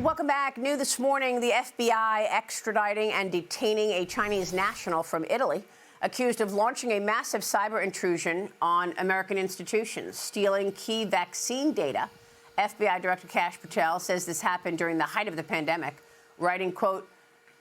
Welcome back. New this morning, the FBI extraditing and detaining a Chinese national from Italy, accused of launching a massive cyber intrusion on American institutions, stealing key vaccine data. FBI Director Kash Patel says this happened during the height of the pandemic, writing, quote,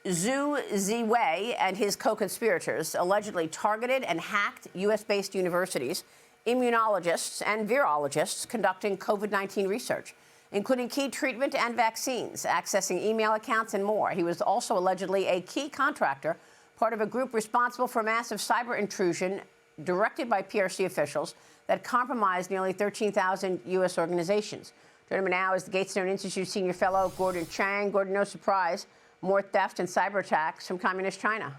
Zhu Ziwei and his co-conspirators allegedly targeted and hacked U.S.-based universities, immunologists and virologists conducting COVID-19 research, including key treatment and vaccines, accessing email accounts and more. He was also allegedly a key contractor, part of a group responsible for massive cyber intrusion directed by PRC officials that compromised nearly 13,000 U.S. organizations. Joining me now is the Gatestone Institute senior fellow, Gordon Chang. Gordon, no surprise, more theft and cyber attacks from communist China.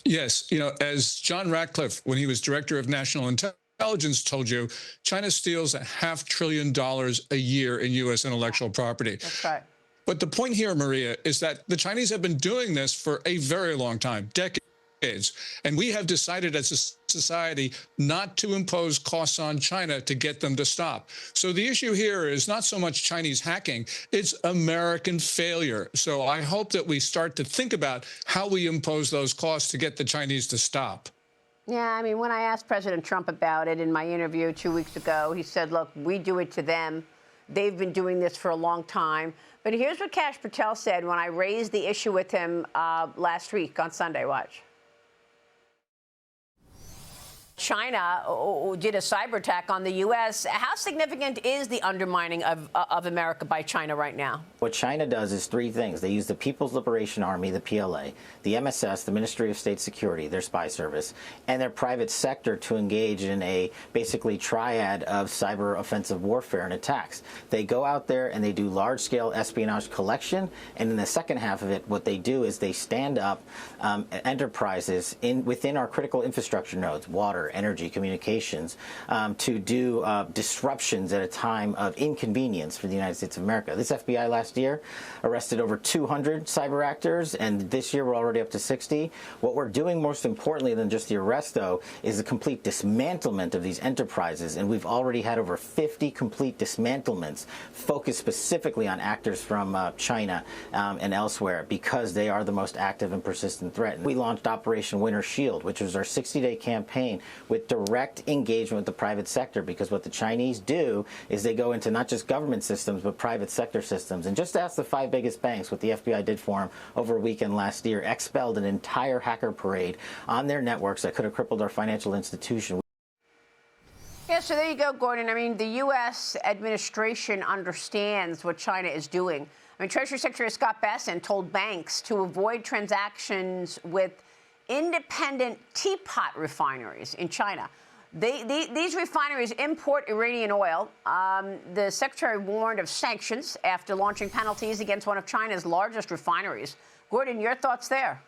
Yes, as John Ratcliffe, when he was director of national intelligence, told you, China steals $500 billion a year in U.S. intellectual property. That's right. But the point here, Maria, is that the Chinese have been doing this for a very long time, decades. And we have decided as a society not to impose costs on China to get them to stop. So the issue here is not so much Chinese hacking, it's American failure. So I hope that we start to think about how we impose those costs to get the Chinese to stop. Yeah, I mean, when I asked President Trump about it in my interview 2 weeks ago, he said, look, we do it to them. They've been doing this for a long time. But here's what Kash Patel said when I raised the issue with him last week on Sunday. Watch. China did a cyber attack on the U.S. How significant is the undermining of America by China right now? What China does is three things. They use the People's Liberation Army, the PLA, the MSS, the Ministry of State Security, their spy service, and their private sector to engage in a basically triad of cyber offensive warfare and attacks. They go out there and they do large-scale espionage collection, and in the second half of it, what they do is they stand up enterprises within our critical infrastructure nodes, water, energy, communications, to do disruptions at a time of inconvenience for the United States of America. This FBI last year arrested over 200 cyber actors, and this year we're already up to 60. What we're doing most importantly than just the arrest, though, is the complete dismantlement of these enterprises, and we've already had over 50 complete dismantlements focused specifically on actors from China and elsewhere because they are the most active and persistent threat. We launched Operation Winter Shield, which was our 60-day campaign with direct engagement with the private sector, because what the Chinese do is they go into not just government systems but private sector systems. And just ask the 5 biggest banks what the FBI did for them over a weekend last year, expelled an entire hacker parade on their networks that could have crippled our financial institution. Yeah, so there you go, Gordon. I mean, the U.S. administration understands what China is doing. I mean, Treasury Secretary Scott Bessent told banks to avoid transactions with independent teapot refineries in China. These refineries import Iranian oil. The secretary warned of sanctions after launching penalties against one of China's largest refineries. Gordon, your thoughts there?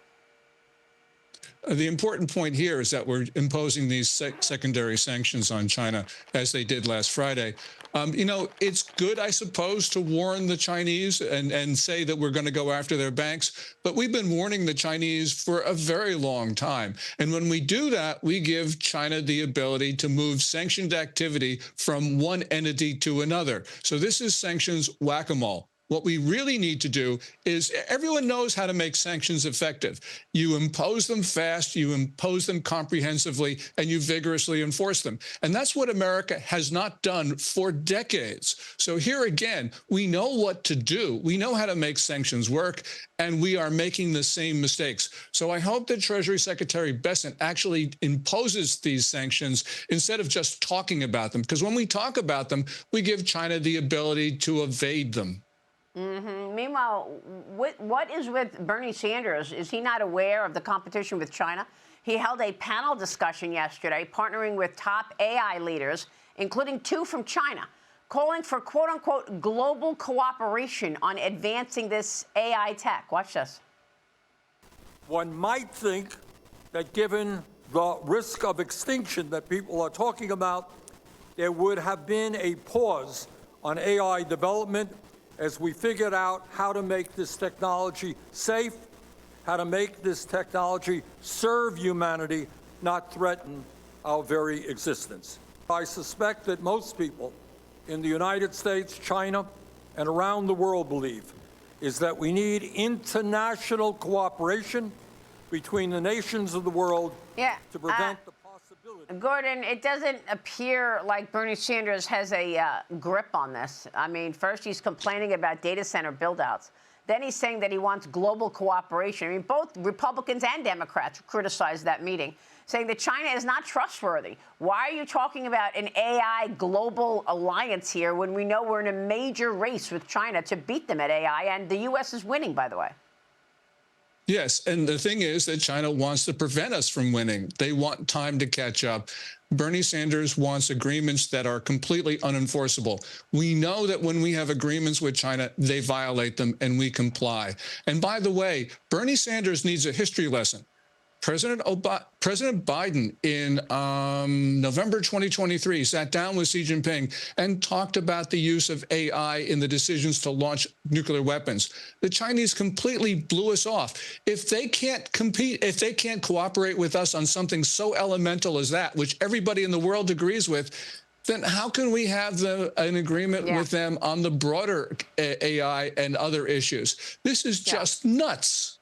The important point here is that we're imposing these secondary sanctions on China, as they did last Friday. It's good, I suppose, to warn the Chinese and say that we're going to go after their banks. But we've been warning the Chinese for a very long time. And when we do that, we give China the ability to move sanctioned activity from one entity to another. So this is sanctions whack-a-mole. What we really need to do is, everyone knows how to make sanctions effective. You impose them fast, you impose them comprehensively, and you vigorously enforce them. And that's what America has not done for decades. So here again, we know what to do. We know how to make sanctions work, and we are making the same mistakes. So I hope that Treasury Secretary Bessent actually imposes these sanctions instead of just talking about them. Because when we talk about them, we give China the ability to evade them. Mm-hmm. Meanwhile, what is with Bernie Sanders? Is he not aware of the competition with China? He held a panel discussion yesterday, partnering with top AI leaders, including 2 from China, calling for, quote-unquote, global cooperation on advancing this AI tech. Watch this. One might think that given the risk of extinction that people are talking about, there would have been a pause on AI development as we figured out how to make this technology safe, how to make this technology serve humanity, not threaten our very existence. I suspect that most people in the United States, China, and around the world believe is that we need international cooperation between the nations of the world to prevent the possibility. Gordon, it doesn't appear like Bernie Sanders has a grip on this. I mean, first he's complaining about data center buildouts. Then he's saying that he wants global cooperation. I mean, both Republicans and Democrats criticized that meeting, saying that China is not trustworthy. Why are you talking about an AI global alliance here when we know we're in a major race with China to beat them at AI, and the U.S. is winning, by the way? Yes, and the thing is that China wants to prevent us from winning. They want time to catch up. Bernie Sanders wants agreements that are completely unenforceable. We know that when we have agreements with China, they violate them and we comply. And by the way, Bernie Sanders needs a history lesson. President Biden in November 2023 sat down with Xi Jinping and talked about the use of AI in the decisions to launch nuclear weapons. The Chinese completely blew us off. If they can't compete, if they can't cooperate with us on something so elemental as that, which everybody in the world agrees with, then how can we have an agreement with them on the broader AI and other issues? This is just nuts.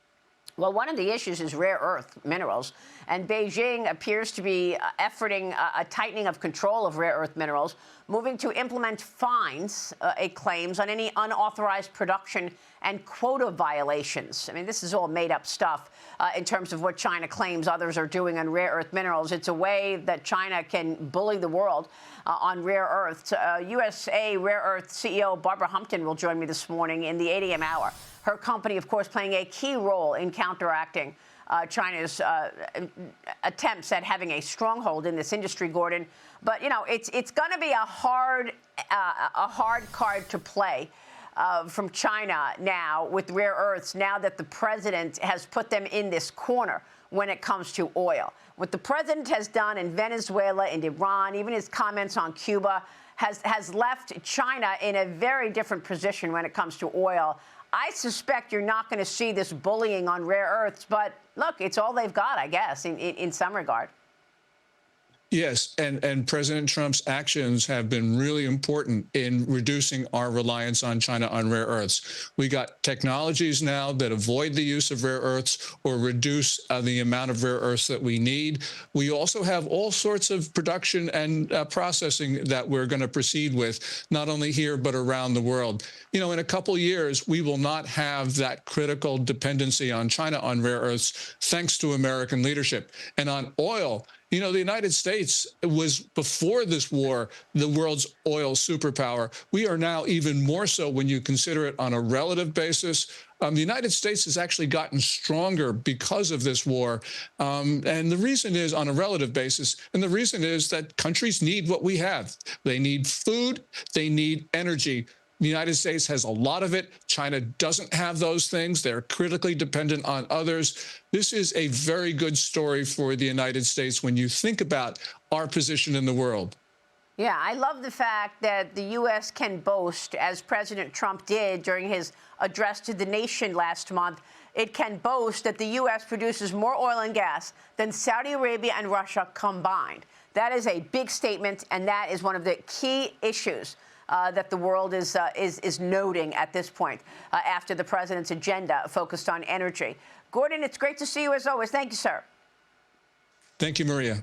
Well, one of the issues is rare earth minerals, and Beijing appears to be efforting a tightening of control of rare earth minerals, moving to implement fines, it claims, on any unauthorized production and quota violations. I mean, this is all made-up stuff in terms of what China claims others are doing on rare earth minerals. It's a way that China can bully the world on rare earths. USA Rare Earth CEO Barbara Humpton will join me this morning in the 8 a.m. hour. Her company, of course, playing a key role in counteracting China's attempts at having a stronghold in this industry, Gordon. But, you know, it's going to be a hard card to play from China now with rare earths, now that the president has put them in this corner when it comes to oil. What the president has done in Venezuela and Iran, even his comments on Cuba, has left China in a very different position when it comes to oil. I suspect you're not going to see this bullying on rare earths, but look, it's all they've got, I guess, in some regard. Yes, and President Trump's actions have been really important in reducing our reliance on China on rare earths. We got technologies now that avoid the use of rare earths or reduce the amount of rare earths that we need. We also have all sorts of production and processing that we're going to proceed with, not only here, but around the world. You know, in a couple years, we will not have that critical dependency on China on rare earths, thanks to American leadership. And on oil, you know, the United States was, before this war, the world's oil superpower. We are now even more so when you consider it on a relative basis. The United States has actually gotten stronger because of this war. And the reason is on a relative basis. And the reason is that countries need what we have. They need food. They need energy. The United States has a lot of it. China doesn't have those things. They're critically dependent on others. This is a very good story for the United States when you think about our position in the world. Yeah, I love the fact that the U.S. can boast, as President Trump did during his address to the nation last month, it can boast that the U.S. produces more oil and gas than Saudi Arabia and Russia combined. That is a big statement, and that is one of the key issues that the world is noting at this point after the president's agenda focused on energy. Gordon, it's great to see you as always. Thank you, sir. Thank you, Maria.